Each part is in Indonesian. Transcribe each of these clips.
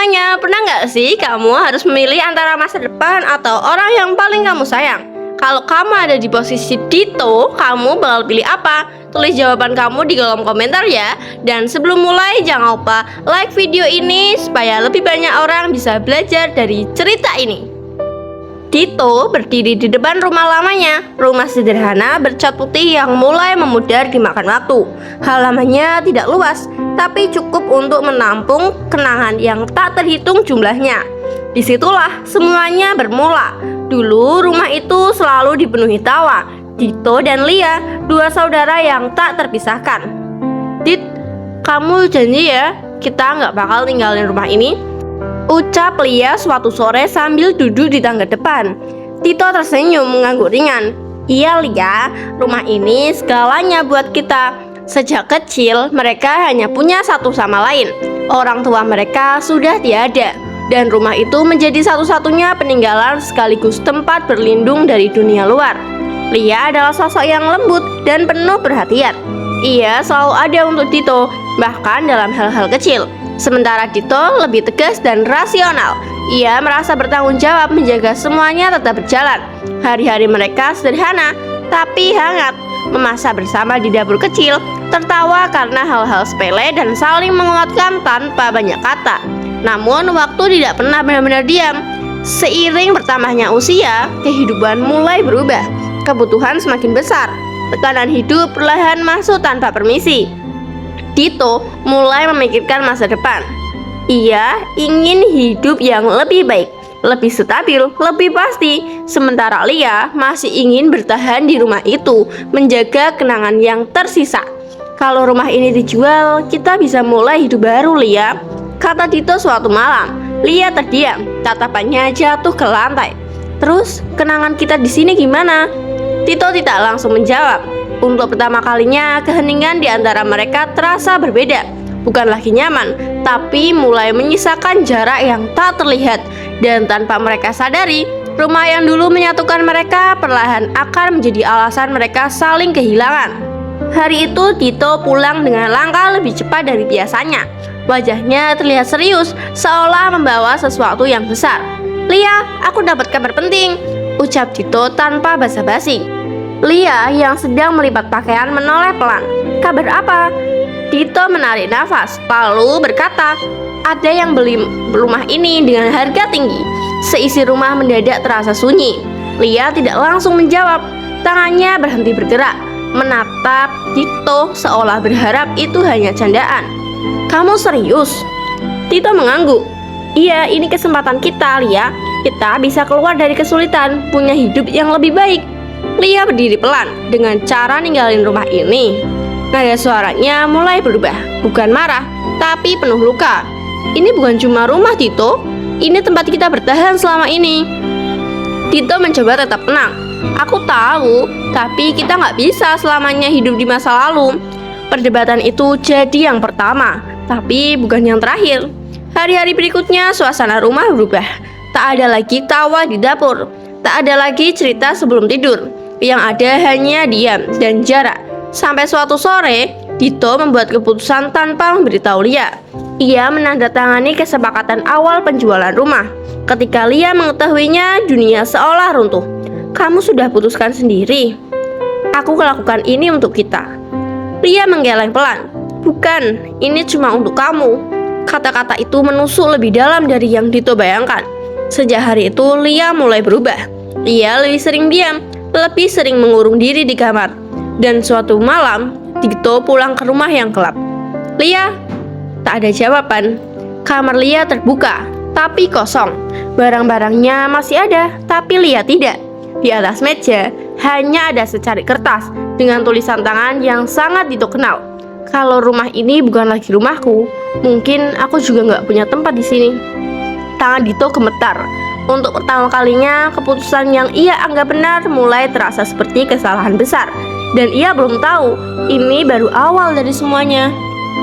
semuanya, pernah nggak sih kamu harus memilih antara masa depan atau orang yang paling kamu sayang? Kalau kamu ada di posisi Dito, kamu bakal pilih apa? Tulis jawaban kamu di kolom komentar ya. Dan sebelum mulai, jangan lupa like video ini supaya lebih banyak orang bisa belajar dari cerita ini. Dito berdiri di depan rumah lamanya. Rumah sederhana bercat putih yang mulai memudar dimakan waktu. Halamannya tidak luas, tapi cukup untuk menampung kenangan yang tak terhitung jumlahnya. Disitulah semuanya bermula. Dulu rumah itu selalu dipenuhi tawa. Dito dan Lia, dua saudara yang tak terpisahkan. Dit, kamu janji ya kita nggak bakal tinggalin rumah ini? Ucap Lia suatu sore sambil duduk di tangga depan. Dito tersenyum mengangguk ringan. Iya Lia, rumah ini segalanya buat kita. Sejak kecil mereka hanya punya satu sama lain. Orang tua mereka sudah tiada, dan rumah itu menjadi satu-satunya peninggalan sekaligus tempat berlindung dari dunia luar. Lia adalah sosok yang lembut dan penuh perhatian. Ia selalu ada untuk Dito, bahkan dalam hal-hal kecil. Sementara Dito lebih tegas dan rasional. Ia merasa bertanggung jawab menjaga semuanya tetap berjalan. Hari-hari mereka sederhana tapi hangat. Memasak bersama di dapur kecil, tertawa karena hal-hal sepele dan saling menguatkan tanpa banyak kata. Namun waktu tidak pernah benar-benar diam. Seiring bertambahnya usia, kehidupan mulai berubah. Kebutuhan semakin besar. Tekanan hidup perlahan masuk tanpa permisi. Dito mulai memikirkan masa depan. Ia ingin hidup yang lebih baik, lebih stabil, lebih pasti. Sementara Lia masih ingin bertahan di rumah itu, menjaga kenangan yang tersisa. Kalau rumah ini dijual, kita bisa mulai hidup baru, Lia, kata Dito suatu malam. Lia terdiam, tatapannya jatuh ke lantai. Terus kenangan kita di sini gimana? Dito tidak langsung menjawab. Untuk pertama kalinya, keheningan di antara mereka terasa berbeda. Bukan lagi nyaman, tapi mulai menyisakan jarak yang tak terlihat. Dan tanpa mereka sadari, rumah yang dulu menyatukan mereka perlahan akan menjadi alasan mereka saling kehilangan. Hari itu Dito pulang dengan langkah lebih cepat dari biasanya. Wajahnya terlihat serius, seolah membawa sesuatu yang besar. Lia, aku dapat kabar penting, ucap Dito tanpa basa-basi. Lia yang sedang melipat pakaian menoleh pelan. Kabar apa? Dito menarik nafas, lalu berkata, ada yang beli rumah ini dengan harga tinggi. Seisi rumah mendadak terasa sunyi. Lia tidak langsung menjawab. Tangannya berhenti bergerak, menatap Dito seolah berharap itu hanya candaan. Kamu serius? Dito mengangguk. Iya, ini kesempatan kita, Lia. Kita bisa keluar dari kesulitan, punya hidup yang lebih baik. Lia berdiri pelan dengan cara ninggalin rumah ini. Nada suaranya mulai berubah, bukan marah, tapi penuh luka. Ini bukan cuma rumah Dito, ini tempat kita bertahan selama ini. Dito mencoba tetap tenang. Aku tahu, tapi kita nggak bisa selamanya hidup di masa lalu. Perdebatan itu jadi yang pertama, tapi bukan yang terakhir. Hari-hari berikutnya suasana rumah berubah. Tak ada lagi tawa di dapur, tak ada lagi cerita sebelum tidur. Yang ada hanya diam dan jarak. Sampai suatu sore, Dito membuat keputusan tanpa memberitahu Lia. Ia menandatangani kesepakatan awal penjualan rumah. Ketika Lia mengetahuinya, dunia seolah runtuh. Kamu sudah putuskan sendiri. Aku melakukan ini untuk kita. Lia menggeleng pelan. Bukan, ini cuma untuk kamu. Kata-kata itu menusuk lebih dalam dari yang Dito bayangkan. Sejak hari itu, Lia mulai berubah. Ia lebih sering diam, lebih sering mengurung diri di kamar. Dan suatu malam, Dito pulang ke rumah yang gelap. Lia, tak ada jawaban. Kamar Lia terbuka, tapi kosong. Barang-barangnya masih ada, tapi Lia tidak. Di atas meja, hanya ada secari kertas dengan tulisan tangan yang sangat Dito kenal. Kalau rumah ini bukan lagi rumahku, mungkin aku juga nggak punya tempat di sini. Tangan Dito gemetar. Untuk pertama kalinya, keputusan yang ia anggap benar mulai terasa seperti kesalahan besar. Dan ia belum tahu, ini baru awal dari semuanya.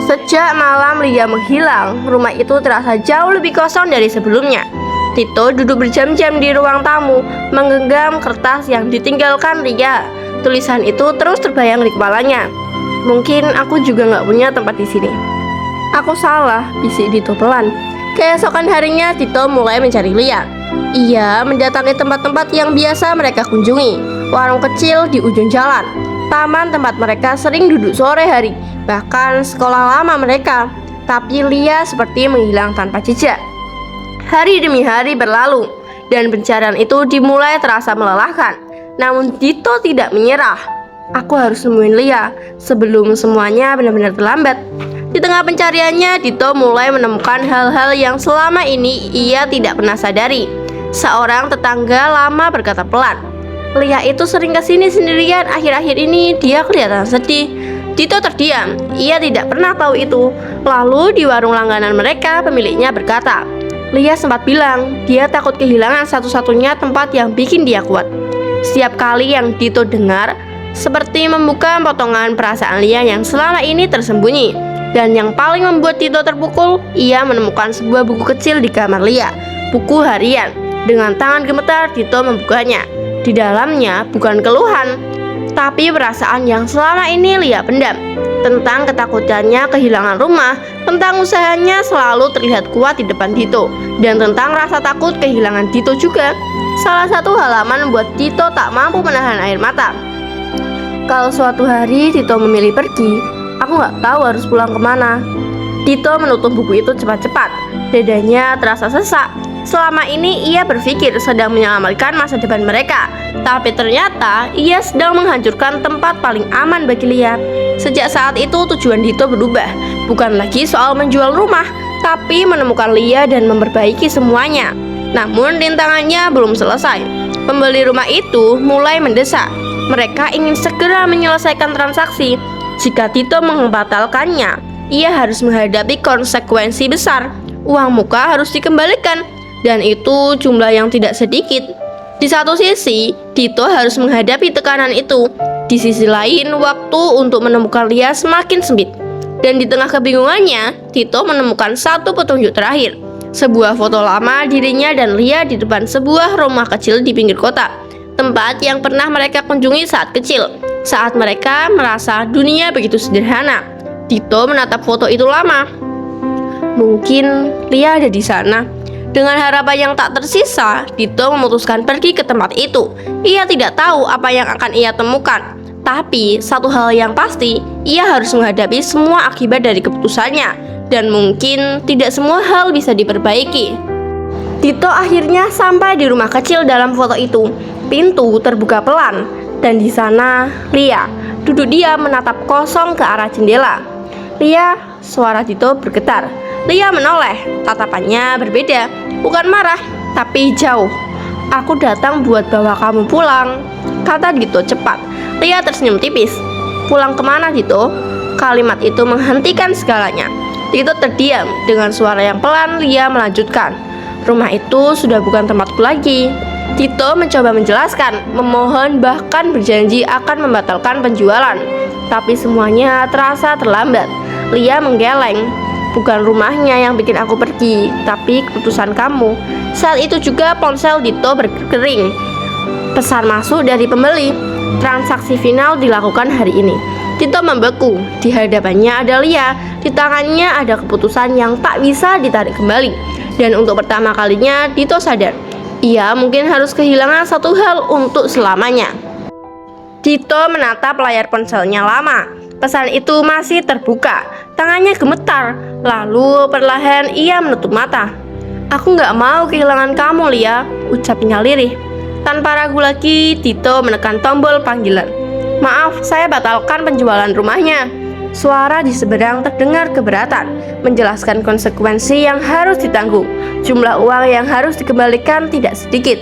Sejak malam Lia menghilang, rumah itu terasa jauh lebih kosong dari sebelumnya. Dito duduk berjam-jam di ruang tamu, menggenggam kertas yang ditinggalkan Lia. Tulisan itu terus terbayang di kepalanya. Mungkin aku juga nggak punya tempat di sini. Aku salah, bisik Dito pelan. Keesokan harinya, Tito mulai mencari Lia. Ia mendatangi tempat-tempat yang biasa mereka kunjungi, warung kecil di ujung jalan, taman tempat mereka sering duduk sore hari, bahkan sekolah lama mereka. Tapi Lia seperti menghilang tanpa jejak. Hari demi hari berlalu, dan pencarian itu dimulai terasa melelahkan. Namun Tito tidak menyerah. Aku harus nemuin Lia sebelum semuanya benar-benar terlambat. Di tengah pencariannya, Tito mulai menemukan hal-hal yang selama ini ia tidak pernah sadari. Seorang tetangga lama berkata pelan, "Lia itu sering kesini sendirian, akhir-akhir ini dia kelihatan sedih." Tito terdiam, ia tidak pernah tahu itu. Lalu di warung langganan mereka, pemiliknya berkata, "Lia sempat bilang dia takut kehilangan satu-satunya tempat yang bikin dia kuat." Setiap kali yang Tito dengar, seperti membuka potongan perasaan Lia yang selama ini tersembunyi. Dan yang paling membuat Tito terpukul, ia menemukan sebuah buku kecil di kamar Lia, buku harian. Dengan tangan gemetar, Tito membukanya. Di dalamnya bukan keluhan, tapi perasaan yang selama ini Lia pendam. Tentang ketakutannya kehilangan rumah, tentang usahanya selalu terlihat kuat di depan Tito, dan tentang rasa takut kehilangan Tito juga. Salah satu halaman membuat Tito tak mampu menahan air mata. Kalau suatu hari Tito memilih pergi, aku nggak tahu harus pulang kemana. Tito menutup buku itu cepat-cepat. Dadanya terasa sesak. Selama ini ia berpikir sedang menyelamatkan masa depan mereka, tapi ternyata ia sedang menghancurkan tempat paling aman bagi Lia. Sejak saat itu tujuan Tito berubah. Bukan lagi soal menjual rumah, tapi menemukan Lia dan memperbaiki semuanya. Namun rintangannya belum selesai. Pembeli rumah itu mulai mendesak. Mereka ingin segera menyelesaikan transaksi. Jika Tito membatalkannya, ia harus menghadapi konsekuensi besar. Uang muka harus dikembalikan, dan itu jumlah yang tidak sedikit. Di satu sisi, Tito harus menghadapi tekanan itu. Di sisi lain, waktu untuk menemukan Lia semakin sempit. Dan di tengah kebingungannya, Tito menemukan satu petunjuk terakhir. Sebuah foto lama dirinya dan Lia di depan sebuah rumah kecil di pinggir kota, tempat yang pernah mereka kunjungi saat kecil. Saat mereka merasa dunia begitu sederhana, Tito menatap foto itu lama. Mungkin Lia ada di sana. Dengan harapan yang tak tersisa, Tito memutuskan pergi ke tempat itu. Ia tidak tahu apa yang akan ia temukan. Tapi satu hal yang pasti, ia harus menghadapi semua akibat dari keputusannya. Dan mungkin tidak semua hal bisa diperbaiki. Tito akhirnya sampai di rumah kecil dalam foto itu. Pintu terbuka pelan, dan di sana Lia duduk diam menatap kosong ke arah jendela. "Lia," suara Tito bergetar. Lia menoleh, tatapannya berbeda, bukan marah, tapi jauh. "Aku datang buat bawa kamu pulang," kata Tito cepat. Lia tersenyum tipis. "Pulang kemana, Tito?" Kalimat itu menghentikan segalanya. Tito terdiam. Dengan suara yang pelan, Lia melanjutkan, "Rumah itu sudah bukan tempatku lagi." Tito mencoba menjelaskan, memohon, bahkan berjanji akan membatalkan penjualan. Tapi semuanya terasa terlambat. Lia menggeleng. "Bukan rumahnya yang bikin aku pergi, tapi keputusan kamu." Saat itu juga ponsel Tito berkering. Pesan masuk dari pembeli. Transaksi final dilakukan hari ini. Tito membeku. Di hadapannya ada Lia. Di tangannya ada keputusan yang tak bisa ditarik kembali. Dan untuk pertama kalinya Tito sadar, ia mungkin harus kehilangan satu hal untuk selamanya. Tito menatap layar ponselnya lama. Pesan itu masih terbuka. Tangannya gemetar. Lalu perlahan ia menutup mata. "Aku gak mau kehilangan kamu, Lia," ucapnya lirih. Tanpa ragu lagi, Tito menekan tombol panggilan. "Maaf, saya batalkan penjualan rumahnya." Suara di seberang terdengar keberatan, menjelaskan konsekuensi yang harus ditanggung. Jumlah uang yang harus dikembalikan tidak sedikit.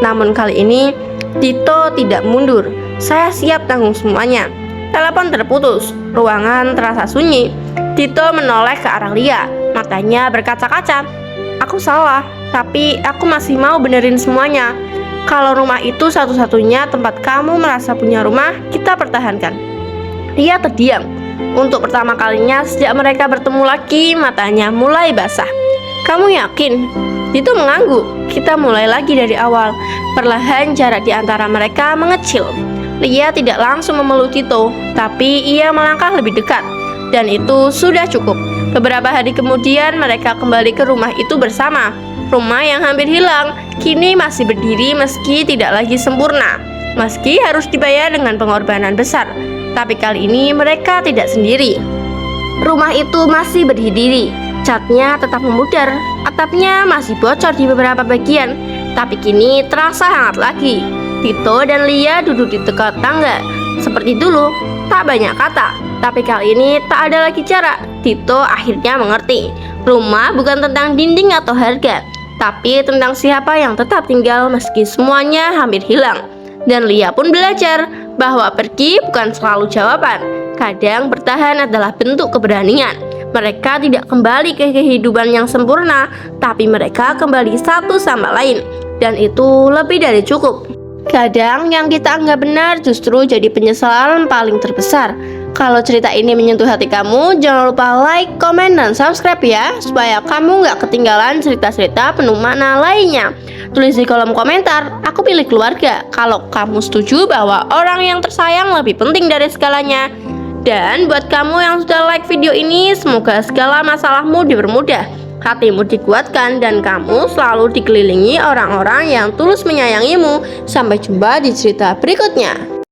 Namun kali ini, Tito tidak mundur. "Saya siap tanggung semuanya." Telepon terputus. Ruangan terasa sunyi. Tito menoleh ke arah Lia. Matanya berkaca-kaca. "Aku salah, tapi aku masih mau benerin semuanya. Kalau rumah itu satu-satunya tempat kamu merasa punya rumah, kita pertahankan." Lia terdiam. Untuk pertama kalinya sejak mereka bertemu lagi, matanya mulai basah. "Kamu yakin?" Tito mengangguk. "Kita mulai lagi dari awal." Perlahan jarak di antara mereka mengecil. Lia tidak langsung memeluk Tito, tapi ia melangkah lebih dekat. Dan itu sudah cukup. Beberapa hari kemudian mereka kembali ke rumah itu bersama. Rumah yang hampir hilang kini masih berdiri meski tidak lagi sempurna. Meski harus dibayar dengan pengorbanan besar, tapi kali ini mereka tidak sendiri. Rumah itu masih berdiri, catnya tetap memudar, atapnya masih bocor di beberapa bagian, tapi kini terasa hangat lagi. Tito dan Lia duduk di dekat tangga. Seperti dulu, tak banyak kata, tapi kali ini tak ada lagi jarak. Tito akhirnya mengerti, rumah bukan tentang dinding atau harga, tapi tentang siapa yang tetap tinggal meski semuanya hampir hilang. Dan Lia pun belajar bahwa pergi bukan selalu jawaban. Kadang bertahan adalah bentuk keberanian. Mereka tidak kembali ke kehidupan yang sempurna, tapi mereka kembali satu sama lain. Dan itu lebih dari cukup. Kadang yang kita anggap benar justru jadi penyesalan paling terbesar. Kalau cerita ini menyentuh hati kamu, jangan lupa like, komen, dan subscribe ya, supaya kamu nggak ketinggalan cerita-cerita penuh makna lainnya. Tulis di kolom komentar, aku pilih keluarga, kalau kamu setuju bahwa orang yang tersayang lebih penting dari segalanya. Dan buat kamu yang sudah like video ini, semoga segala masalahmu dipermudah, hatimu dikuatkan, dan kamu selalu dikelilingi orang-orang yang tulus menyayangimu. Sampai jumpa di cerita berikutnya.